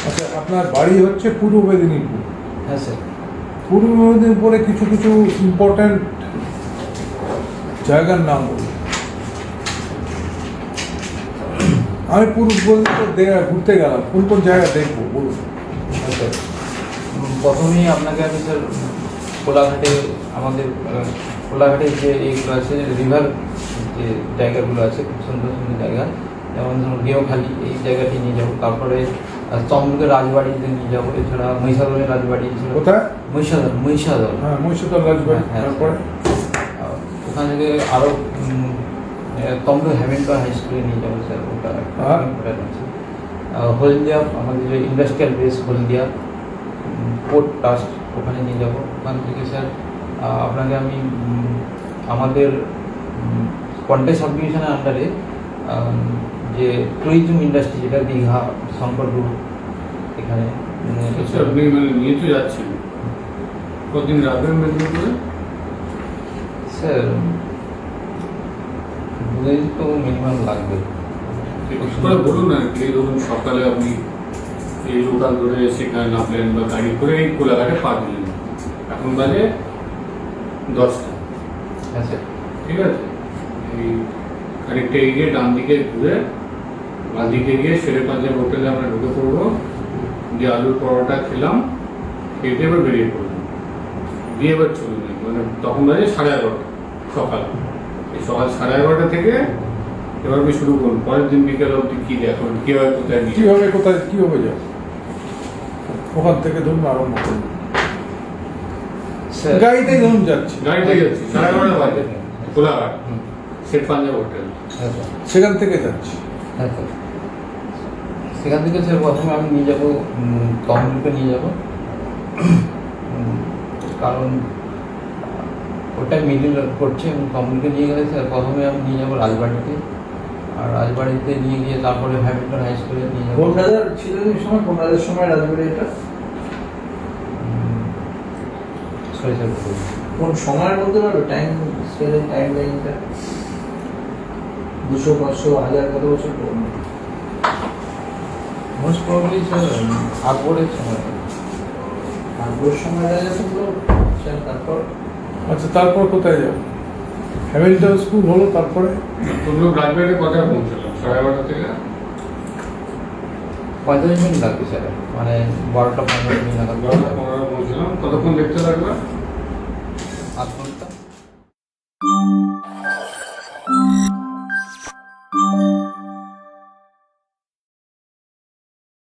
আচ্ছা, আপনার বাড়ি হচ্ছে পূর্ব মেদিনীপুর। হ্যাঁ স্যার। পূর্ব মেদিনীপুরে কিছু কিছু ইম্পর্ট্যান্ট জায়গার নাম বলুন। আমি পূর্ব মেদিনীপুর ঘুরতে গেলাম, কোন কোন জায়গা দেখবো বলুন। হ্যাঁ স্যার, প্রথমেই আপনাকে আমি স্যার কোলাঘাটে আমাদের কোলাঘাটে যে এইগুলো আছে রিভার যে জায়গাগুলো আছে খুব সুন্দর সুন্দর জায়গা, যেমন ধরুন গেওখালি এই জায়গাটি নিয়ে যাবো। তারপরে তমলুকের রাজবাড়িতে নিয়ে যাবো। এছাড়া মহিষাদলের রাজবাড়ি এছাড়া কোথায়? মহিষাদল হ্যাঁ, মহিষাদল রাজবাড়ি। হ্যাঁ, তারপরে ওখান থেকে আরও তমলুক হ্যাভেনটন হাই স্কুলে নিয়ে যাবো স্যার। ওটা আছে। হলদিয়া আমাদের যে ইন্ডাস্ট্রিয়াল বেস হলদিয়া পোর্ট ট্রাস্ট, ওখানে নিয়ে যাবো। ওখান থেকে স্যার আপনাকে আমি আমাদের কন্টেক্ট সাবডিভিশনের আন্ডারে যে ট্যুরিজম ইন্ডাস্ট্রি যেটা দীঘা শঙ্করপুর এখানে আপনি মানে নিয়ে তো যাচ্ছেন, কতদিন রাখবেন মেদিনীপুরে? স্যার 2 দিন তো মিনিমাম লাগবে। করে বলুন না, এই ধরুন সকালে আপনি এই লোকাল ধরে সেখানে নামলেন বা গাড়ি করে এই কোলাঘাটে পা দিলেন, এখন বাজে 10টা। হ্যাঁ স্যার। ঠিক আছে, এই খানিকটা এগিয়ে ডান দিকে ঘুরে বাঁ দিকে গিয়ে শেরে পাঞ্জাব হোটেলে আমরা ঢুকে পড়বো, দিয়ে আলুর পরোটা খেলাম, খেতে এবার বেরিয়ে পড়লাম, দিয়ে এবার চলে যাই। মানে তখন বাজে 11:30 সকাল। এই সকাল 11:30 থেকে এবার আমি শুরু করুন পরের দিন বিকেল অব্দি কি দেখুন কিভাবে কোথায় নিয়ে কিভাবে যাও ওখান থেকে ধরুন আরম্ভ করুন। স্যার গাড়িতেই ধরুন যাচ্ছি, গাড়িতে যাচ্ছি 11:30 বাজে কোলাঘাট শের পাঞ্জাব হোটেল, হ্যাঁ স্যার। সেখান থেকে যাচ্ছি। হ্যাঁ স্যার, সেখান থেকে স্যার প্রথমে আমি নিয়ে যাবো তমলুকে নিয়ে যাবো, কারণ ওটাই মিডিল করছে। এবং তমলুকে নিয়ে গেলে স্যার প্রথমে আমি নিয়ে যাবো রাজবাড়িতে, আর রাজবাড়িতে নিয়ে গিয়ে তারপরে হ্যামিল্টন হাই স্কুলে নিয়ে যাবো। কোন রাজার ছিলেন এই সময়, কোন রাজার সময় রাজবাড়ি এটা? সরি স্যার, কোন সময়ের বলতে পারবে? টাইম স্কেলের টাইম লাইনটা 200, 500, 1000 কত বছর পুরনো? মোস্ট প্রবলি স্যার আকবরের সময়। আকবর সময় রাজা তো স্যার। তারপর আচ্ছা, তারপর কোথায় যাও? হ্যামিল্টন স্কুল হলো, তারপরে তোমরা রাজবাড়িতে কোথায় পৌঁছলাম? 11:30 থেকে 45 মিনিট লাগবে স্যার, মানে 12টা 15 মিনিট নাগাদ। 12:15 পৌঁছলাম। কতক্ষণ দেখতে লাগবে? 8 ঘন্টা।